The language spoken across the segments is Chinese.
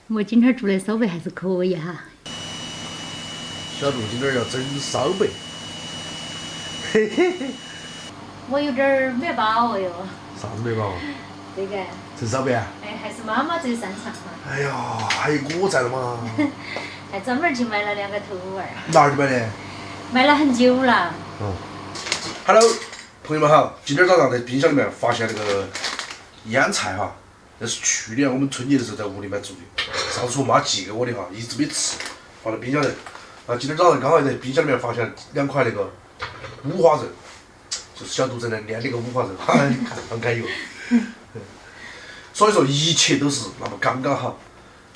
我今天做的烧贝还是可以哈。小杜今天要整烧贝，嘿嘿嘿。我有点儿没把握哟。啥子没把握？这个。整烧贝啊？哎，还是妈妈最擅长哈。哎呀，还有我在了嘛。还专门去买了2个头丸。哪儿去买的？买了很久了。Hello， 朋友们好，今天早上在冰箱里面发现那个腌菜哈，那是去年我们春节的时候在屋里面做的，上次我妈寄给我的哈，一直没吃，放在冰箱里。今天早上刚好在冰箱里面发现2块那个五花肉，就是小杜正在腌那个五花肉，很开油。所以说一切都是那么刚刚好。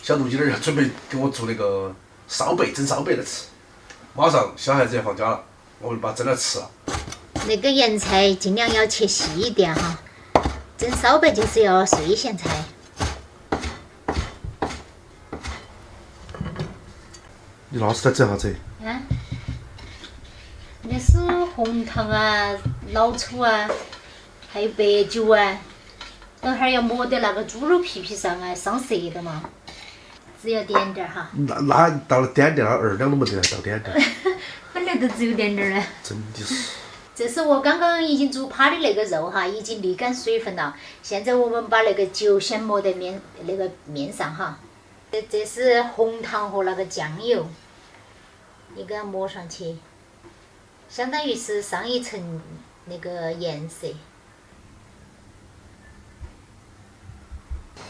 小杜今天要准备给我做那个烧贝，整烧贝来吃。马上小孩子要放假了，我就把它蒸来吃了。那个盐菜尽量要切细一点哈，蒸烧贝就是要碎咸菜。你那是在整啥子？那是红糖啊、老抽啊，还有白酒啊，等会儿要抹在那个猪肉皮皮上啊，上色的嘛。只要点点儿哈。那到了点点，那2两都没得了，到点点。本来都只有点点儿呢。真的是。这是我刚刚已经煮趴的那个肉哈，已经沥干水分了。现在我们把那个酒先抹在面上哈。这是红糖和那个酱油，你给它抹上去，相当于是上一层那个颜色。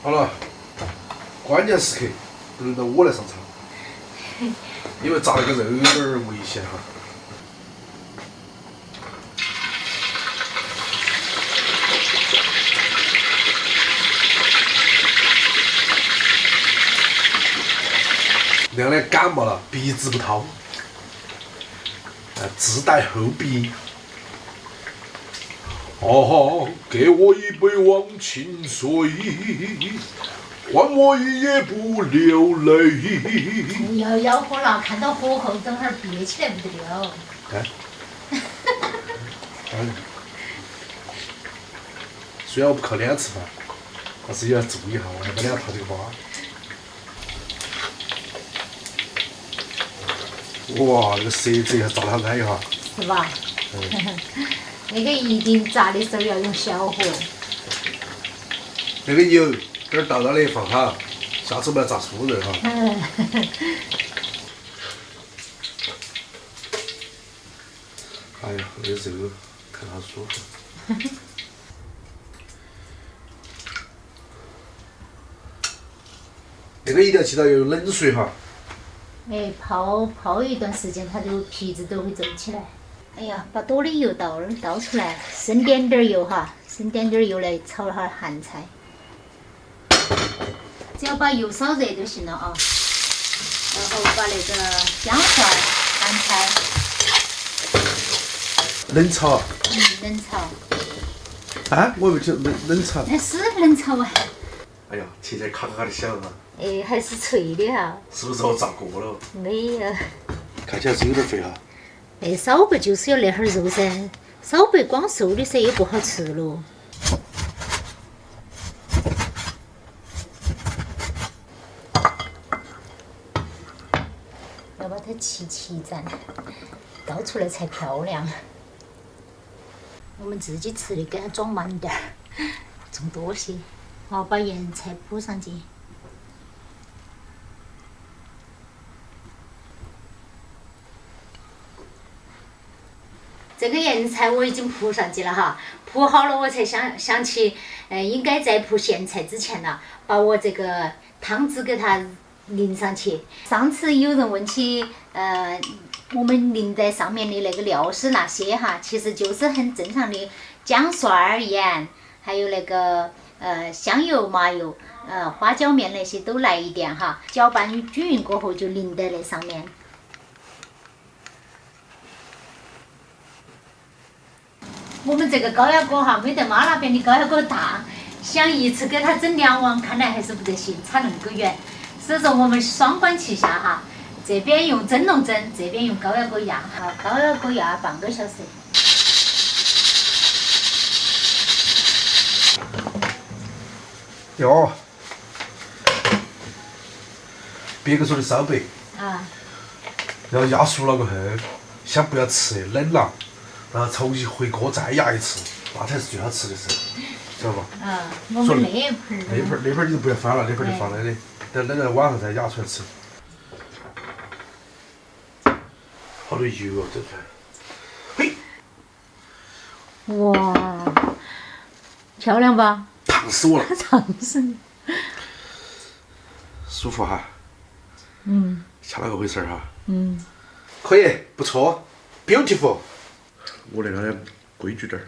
好了，关键时刻轮到我来上场，因为炸那个肉有点危险哈。亮亮感冒了，鼻子不通，自带后鼻。哦，给我一杯忘情水，换我一夜不流泪。不要吆喝了，看到火候，等会儿憋起来不得了。虽然我不靠脸吃饭，但是也要注意一下，我要把脸泡这个疤。哇，那个色泽还炸得很安逸哈。是吧？那个一定炸的时候要用小火。那个油这儿倒到的放好，下次我们要炸酥肉哈。哎呀，那个肉看着好舒服。那个一定要记到要用冷水哈。哎，泡一段时间，它就皮子都会皱起来。哎呀，把多的油倒出来，省点点油哈，省点点油来炒下咸菜。只要把油烧热就行了啊。然后把那个姜蒜、咸菜冷炒。冷炒。我以为就冷炒。那是冷炒啊。哎呀，切起来咔咔咔的响啊！哎，还是脆的哈。是不是我炸过了？没有。看起来是有点肥哈。那烧贝就是要那哈儿肉噻，烧贝光瘦的噻也不好吃咯。要把它齐蘸，倒出来才漂亮。我们自己吃的给它装满点儿，装多些。好，把盐菜铺上去。这个盐菜我已经铺上去了哈，铺好了我才想起，应该在铺咸菜之前呢，把我这个汤汁给它淋上去。上次有人问起，我们淋在上面的那个料是哪些哈？其实就是很正常的姜蒜、盐，还有那个香油、麻油，花椒面那些都来一点哈，搅拌均匀过后就淋在那上面。我们这个高压锅哈，没得妈那边的高压锅大，想一次给它整2碗，看来还是不得行，差那么个远。所以说我们双管齐下哈，这边用蒸笼蒸，这边用高压锅压哈，高压锅压半个小时。哟，别个说的烧白，啊，然后压熟了过后，想不要吃冷了，然后重新回锅再压一次，那才是最好吃的时候，知道吧？啊，我们那盆儿。那盆儿你就不要翻了，那盆儿就放那里，等冷了晚上再压出来吃。好多油哦，这盘。嘿，哇，漂亮吧？烫死我了，烫死你！舒服哈。嗯像那个回事儿哈。嗯，可以，不错，beautiful。我那个规矩点儿，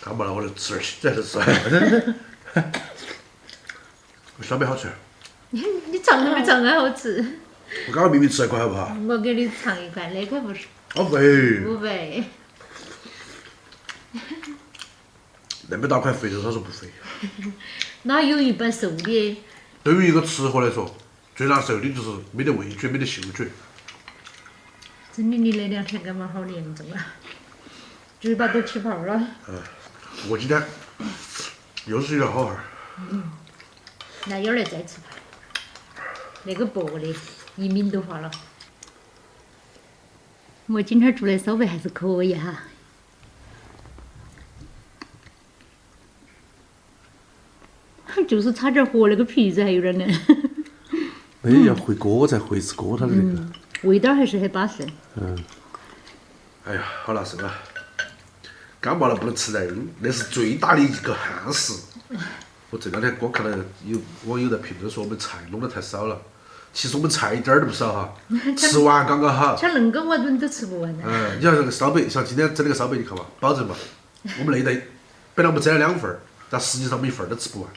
干嘛了？我就吃点儿现在就吃。小贝好吃，你尝都没尝开好吃。我刚刚明明吃了一块，好不好？我给你尝一块，那块不是好肥，不肥。那么大块肥肉，他说不肥。哪有一般瘦的？对于一个吃货来说，最难受的就是没得味觉，没得嗅觉。真的，你那2天感冒好严重啊，嘴巴都起泡了。我今天又是一条好汉儿。那一会儿来再吃吧。那个薄的，一抿都化了。我今天做的烧白还是可以哈。就是差点和那个皮子还有点嫩。哎，要回锅再回一次锅，它的那个。味道还是很巴适。哎呀，好难受啊！感冒了不能吃肉，那是最大的一个憾事。我这2天光看到有网友在评论说我们菜弄得太少了，其实我们菜一点儿都不少哈，吃完刚刚好。像恁个我们都吃不完的。你像这个烧白，像今天整那个烧白，你看嘛，保证嘛，我们那一袋本来我们整了2份儿，但实际上我们1份儿都吃不完，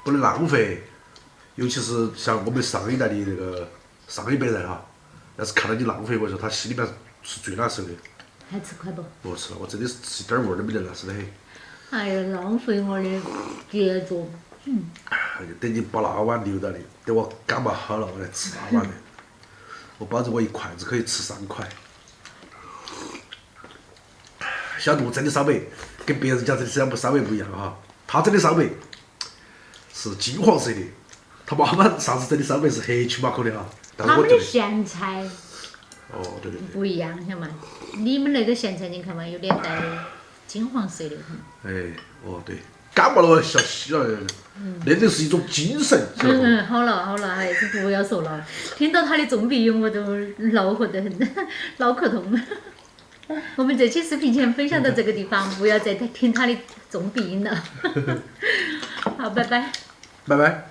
不能浪费。尤其是像我们上一代的那个上一辈人哈，要是看到你浪费，我说他心里面是最难受的。还吃块不？不吃了，我真的是一点味儿都没得，难受得很。哎呀，浪费我的杰作。哎呀，等你把那碗留到的，等我感冒好了，我来吃那碗的。我保证我一筷子可以吃3块。小杜蒸的烧白跟别人家蒸的烧白不一样哈，他蒸的烧白是金黄色的，他妈妈上次蒸的烧白是黑黢麻口的哈。但是他们的我蒸的，咸菜哦对对对，不一样，晓得吗？你们那个咸菜你看嘛，有点带金黄色的。哎哦对，感冒了我笑死了，那就是一种精神，晓得不？好了好了，还是不要说了。听到他的重鼻音我都恼火得很，脑壳痛。我们这期视频先分享到这个地方，不要再听他的重鼻音了。好，拜拜。拜拜。